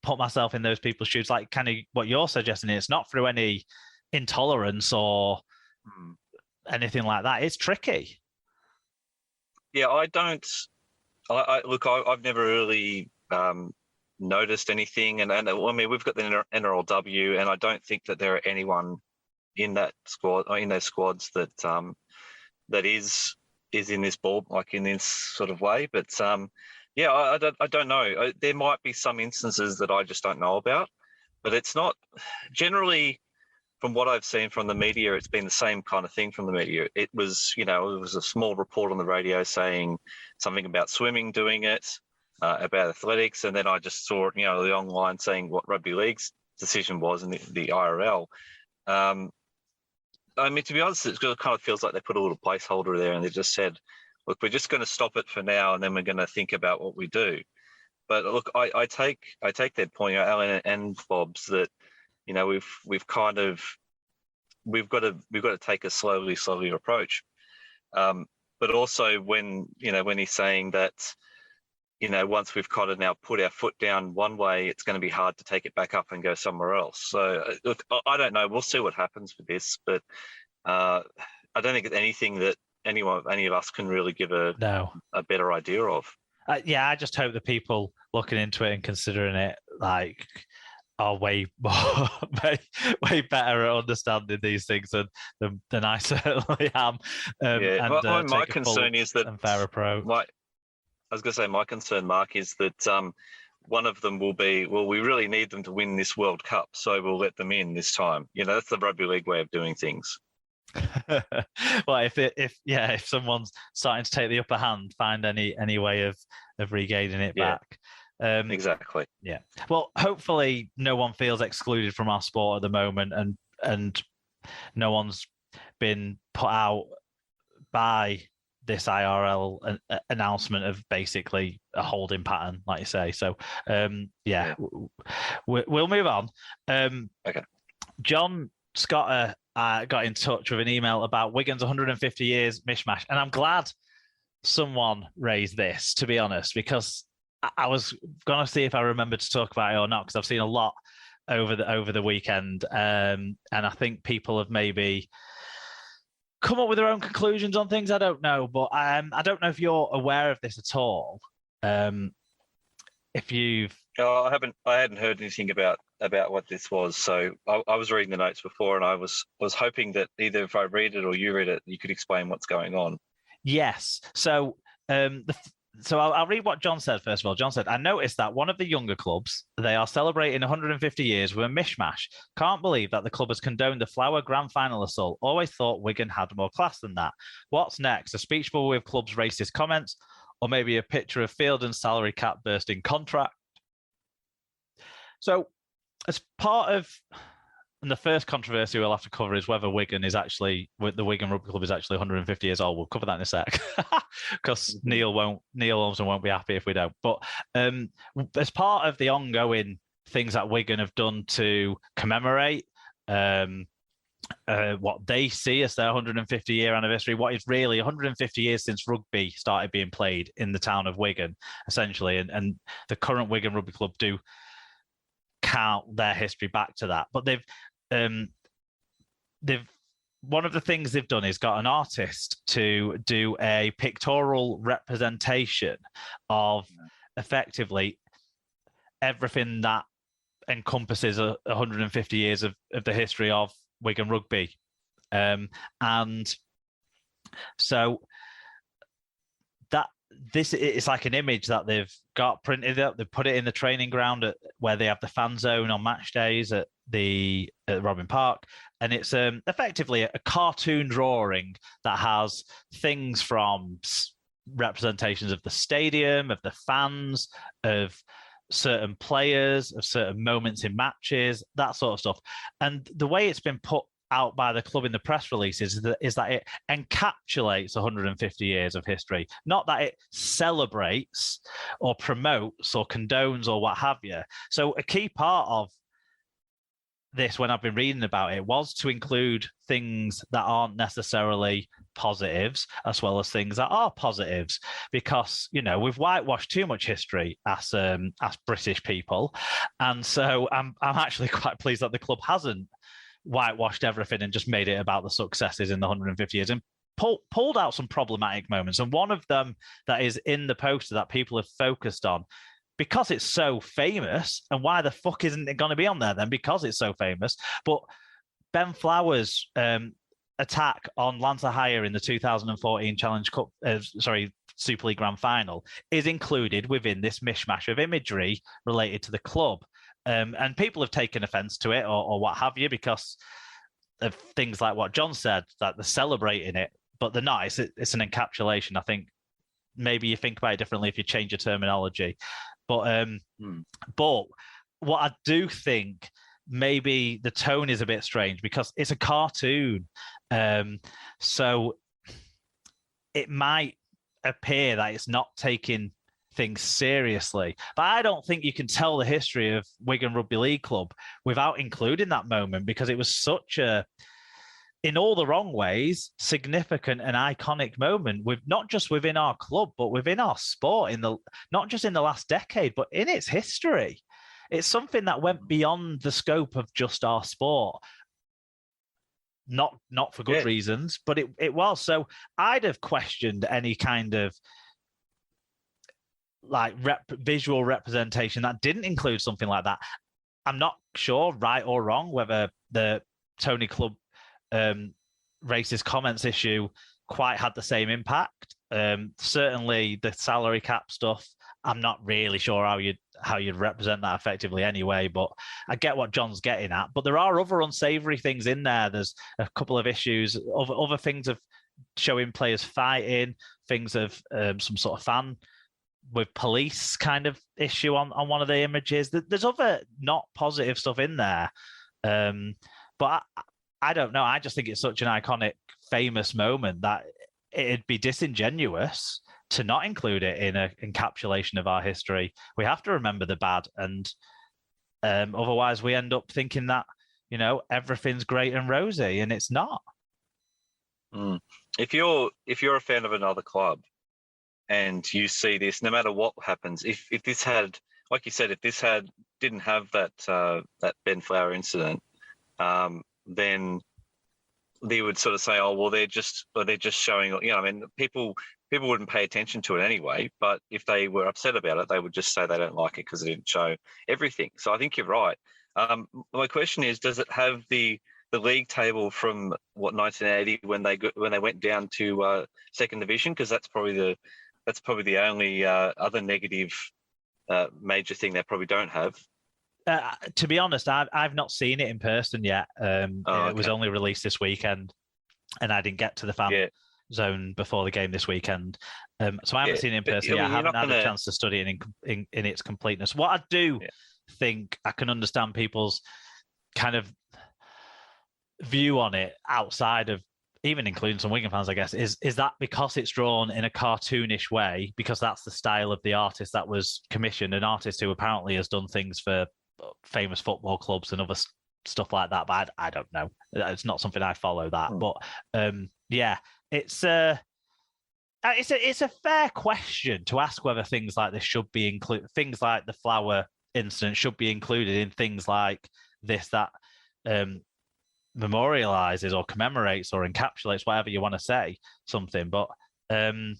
put myself in those people's shoes, like kind of what you're suggesting. It's not through any intolerance or anything like that. It's tricky. Yeah, I don't. Look, I've never really noticed anything, and I mean, we've got the NRLW, and I don't think that there are anyone in that squad or in those squads that that is in this ball, like in this sort of way. But yeah, I don't know. There might be some instances that I just don't know about, but it's not generally. From what I've seen from the media, it's been the same kind of thing from the media. It was, it was a small report on the radio saying something about swimming doing it, about athletics, and then I just saw, the online saying what Rugby League's decision was in the IRL. I mean, to be honest, it kind of feels like they put a little placeholder there and they just said, look, we're just going to stop it for now and then we're going to think about what we do. But look, I take that point, Alan and Bob's, that we've got to take a slowly approach. But also when he's saying that, once we've kind of now put our foot down one way, it's going to be hard to take it back up and go somewhere else. So look, I don't know. We'll see what happens with this, but I don't think it's anything that any of us can really give a better idea of. Yeah, I just hope the people looking into it and considering it are way more, way better at understanding these things than I certainly am. My concern is that fair approach. I was going to say my concern, Mark, is that one of them will be, well, we really need them to win this World Cup, so we'll let them in this time. That's the Rugby League way of doing things. Well, if someone's starting to take the upper hand, find any way of regaining it back. Exactly. Yeah. Well, hopefully no one feels excluded from our sport at the moment, and no one's been put out by this IRL announcement of basically a holding pattern, like you say. So, we'll move on. Okay. John Scott got in touch with an email about Wigan's 150 years mishmash, and I'm glad someone raised this, to be honest, because I was going to see if I remembered to talk about it or not, because I've seen a lot over the weekend, and I think people have maybe come up with their own conclusions on things. I don't know, but I don't know if you're aware of this at all. If you've, I hadn't heard anything about what this was. So I was reading the notes before, and I was hoping that either if I read it or you read it, you could explain what's going on. Yes. So So I'll read what John said first of all. John said, I noticed that one of the younger clubs, they are celebrating 150 years with a mishmash. Can't believe that the club has condoned the Flower Grand Final assault. Always thought Wigan had more class than that. What's next? A speech bubble with club's racist comments? Or maybe a picture of Field and salary cap bursting contract? So as part of... And the first controversy we'll have to cover is whether the Wigan Rugby Club is actually 150 years old. We'll cover that in a sec, because Neil Olsen won't be happy if we don't. But as part of the ongoing things that Wigan have done to commemorate what they see as their 150-year anniversary, what is really 150 years since rugby started being played in the town of Wigan, essentially, and the current Wigan Rugby Club do count their history back to that. But they've one of the things they've done is got an artist to do a pictorial representation of effectively everything that encompasses 150 years of the history of Wigan Rugby. And so that it's like an image that they've got printed up. They put it in the training ground where they have the fan zone on match days at Robin Park, and it's effectively a cartoon drawing that has things from representations of the stadium, of the fans, of certain players, of certain moments in matches, that sort of stuff. And the way it's been put out by the club in the press releases is that it encapsulates 150 years of history, not that it celebrates or promotes or condones or what have you. So a key part of this when I've been reading about it was to include things that aren't necessarily positives as well as things that are positives, because we've whitewashed too much history as British people, and so I'm actually quite pleased that the club hasn't whitewashed everything and just made it about the successes in the 150 years and pulled out some problematic moments. And one of them that is in the poster that people have focused on, because it's so famous, and why the fuck isn't it going to be on there then? Because it's so famous. But Ben Flowers' attack on Lance Hire in the 2014 Challenge Cup, Super League Grand Final is included within this mishmash of imagery related to the club. And people have taken offence to it or what have you because of things like what John said, that they're celebrating it, but they're not. It's an encapsulation. I think maybe you think about it differently if you change your terminology. But what I do think maybe the tone is a bit strange because it's a cartoon. So it might appear that it's not taking things seriously. But I don't think you can tell the history of Wigan Rugby League Club without including that moment, because it was such a, in all the wrong ways, significant and iconic moment, with not just within our club, but within our sport, not just in the last decade, but in its history. It's something that went beyond the scope of just our sport. Not for good reasons, but it was. So I'd have questioned any kind of like visual representation that didn't include something like that. I'm not sure, right or wrong, whether the Tony Club racist comments issue quite had the same impact. Certainly the salary cap stuff, I'm not really sure how you'd represent that effectively anyway, but I get what John's getting at. But there are other unsavory things in there. There's a couple of issues, other things of showing players fighting, things of some sort of fan with police kind of issue on one of the images. There's other not positive stuff in there. But I don't know. I just think it's such an iconic, famous moment that it'd be disingenuous to not include it in an encapsulation of our history. We have to remember the bad, and otherwise we end up thinking that, everything's great and rosy, and it's not. If you're a fan of another club and you see this, no matter what happens, if this had, like you said, if this didn't have that Ben Flower incident, then they would sort of say, oh, well, they're just showing, people wouldn't pay attention to it anyway, but if they were upset about it, they would just say they don't like it because it didn't show everything. So I think you're right. My question is, does it have the league table from 1980 when they went down to second division? Because that's probably the only other negative major thing they probably don't have. To be honest, I've not seen it in person yet. It was only released this weekend, and I didn't get to the fan zone before the game this weekend. So I haven't seen it in person yet. I haven't had a chance to study it in its completeness. What I do think I can understand people's kind of view on it, outside of even including some Wigan fans, I guess, is that because it's drawn in a cartoonish way, because that's the style of the artist that was commissioned, an artist who apparently has done things for famous football clubs and other stuff like that, but I don't know. It's not something I follow that. But it's a fair question to ask whether things like this should be included. Things like the Flower incident should be included in things like this that memorializes or commemorates or encapsulates, whatever you want to say, something. But I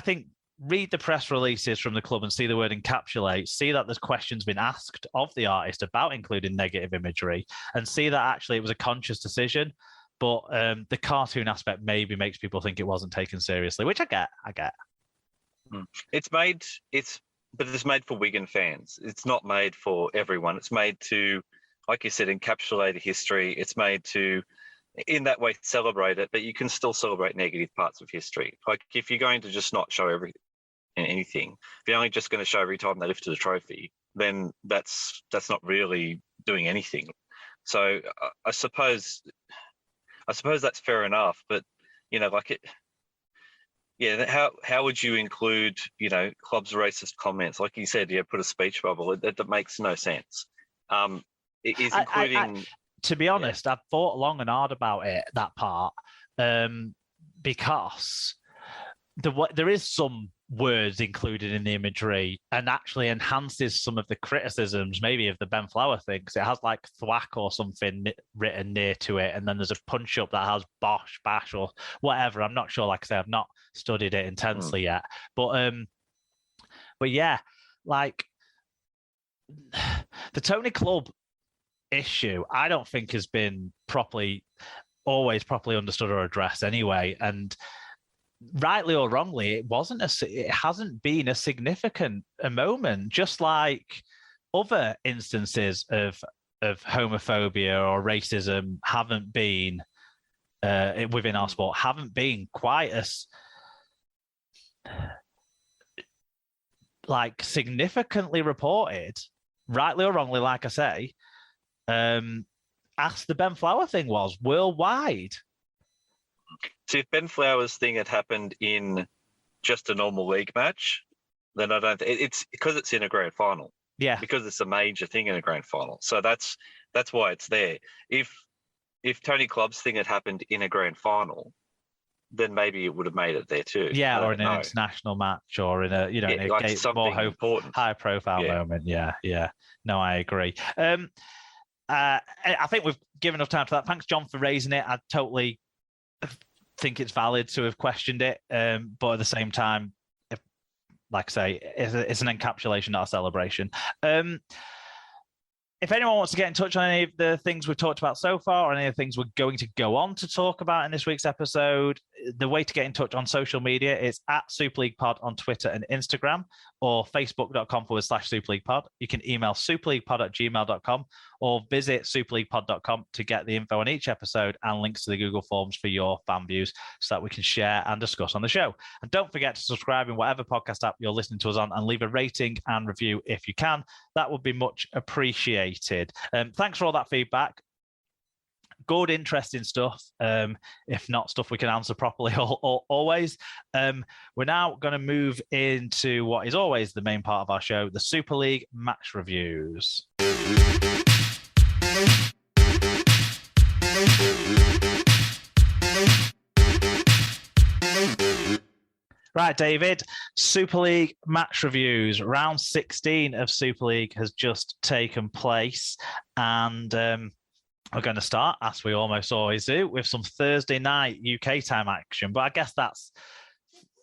think read the press releases from the club and see the word encapsulate, see that there's questions been asked of the artist about including negative imagery, and see that actually it was a conscious decision. But the cartoon aspect maybe makes people think it wasn't taken seriously, which I get. It's made for Wigan fans. It's not made for everyone. It's made to, like you said, encapsulate a history. It's made to, in that way, celebrate it, but you can still celebrate negative parts of history. Like if you're going to just not show anything, if you're only just going to show every time they lifted a trophy, then that's not really doing anything. So I suppose that's fair enough, but how would you include clubs' racist comments? Like you said, put a speech bubble. That makes no sense. is including. To be honest, I've thought long and hard about it, that part, because there is some words included in the imagery and actually enhances some of the criticisms, maybe of the Ben Flower thing, because it has like thwack or something written near to it, and then there's a punch up that has bosh, bash, or whatever. I'm not sure. Like I say, I've not studied it intensely yet, but yeah, like the Tony Clubb issue, I don't think has been always properly understood or addressed anyway. And rightly or wrongly, it hasn't been a significant moment, just like other instances of homophobia or racism haven't been within our sport, haven't been quite as like significantly reported, rightly or wrongly, like I say, as the Ben Flower thing was worldwide. See, if Ben Flower's thing had happened in just a normal league match, then I don't. It's because it's in a grand final. Yeah, because it's a major thing in a grand final. So that's why it's there. If Tony Clubb's thing had happened in a grand final, then maybe it would have made it there too. Yeah, or in an international match, or in a in a like more high profile moment. Yeah. No, I agree. I think we've given enough time for that. Thanks, John, for raising it. I totally think it's valid to have questioned it, but at the same time, like I say, it's an encapsulation, not a celebration. If anyone wants to get in touch on any of the things we've talked about so far, or any of the things we're going to go on to talk about in this week's episode, the way to get in touch on social media is at Super League Pod on Twitter and Instagram, or facebook.com/Super League Pod. You can email superleaguepod@gmail.com, or visit superleaguepod.com to get the info on each episode and links to the Google Forms for your fan views so that we can share and discuss on the show. And don't forget to subscribe in whatever podcast app you're listening to us on, and leave a rating and review if you can. That would be much appreciated. Thanks for all that feedback. Good, interesting stuff. If not stuff we can answer properly always. We're now going to move into what is always the main part of our show, the Super League match reviews. Right, David, Super League match reviews. Round 16 of Super League has just taken place, and we're going to start, as we almost always do, with some Thursday night UK time action. But I guess that's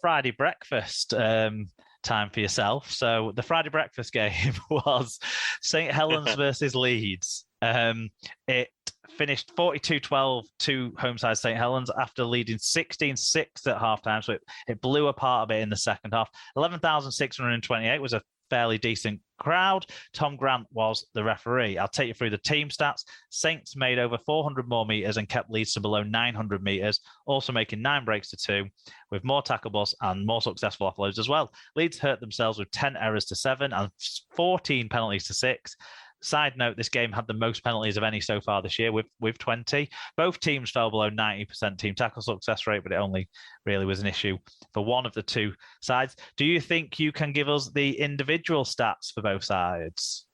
Friday breakfast time for yourself. So the Friday breakfast game was St Helens versus Leeds. It finished 42-12 to home side St Helens after leading 16-6 at halftime. So it blew apart a bit in the second half. 11,628 was a fairly decent crowd. Tom Grant was the referee. I'll take you through the team stats. Saints made over 400 more meters and kept Leeds to below 900 meters, also making 9 breaks to 2, with more tackle busts and more successful offloads as well. Leeds hurt themselves with 10 errors to 7 and 14 penalties to 6. Side note, this game had the most penalties of any so far this year with 20. Both teams fell below 90% team tackle success rate, but it only really was an issue for one of the two sides. Do you think you can give us the individual stats for both sides?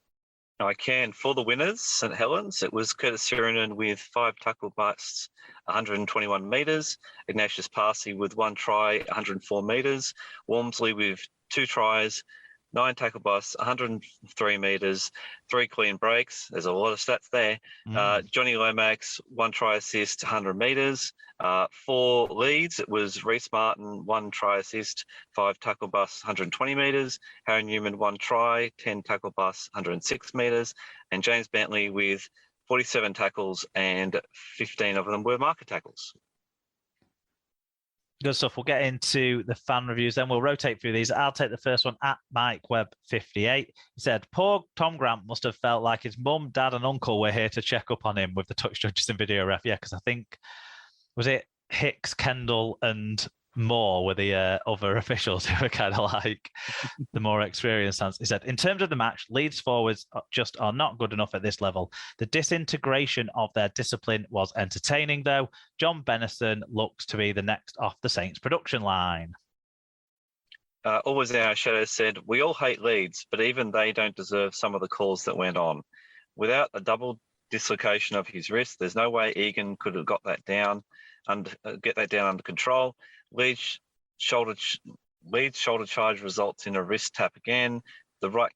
I can. For the winners, St Helens, it was Curtis Sirinen with 5 tackle busts, 121 metres. Ignatius Parsi with 1 try, 104 metres. Walmsley with 2 tries, 9 tackle busts, 103 metres, 3 clean breaks. There's a lot of stats there. Johnny Lomax, 1 try assist, 100 metres. For Leeds, it was Reece Martin, 1 try assist, 5 tackle busts, 120 metres. Harry Newman, 1 try, 10 tackle busts, 106 metres. And James Bentley with 47 tackles, and 15 of them were marker tackles. Good stuff. We'll get into the fan reviews, then we'll rotate through these. I'll take the first one at Mike Webb 58. He said, poor Tom Grant must have felt like his mum, dad, and uncle were here to check up on him with the touch judges and video ref. Yeah, because I think, was it Hicks, Kendall, and Moore were the other officials who were kind of like the more experienced ones. He said, in terms of the match, Leeds forwards just are not good enough at this level. The disintegration of their discipline was entertaining, though. John Bennison looks to be the next off the Saints production line. Always in our shadow said, we all hate Leeds, but even they don't deserve some of the calls that went on. without a double dislocation of his wrist, there's no way Egan could have got that down and get that down under control. Leeds shoulder charge results in a wrist tap again. The right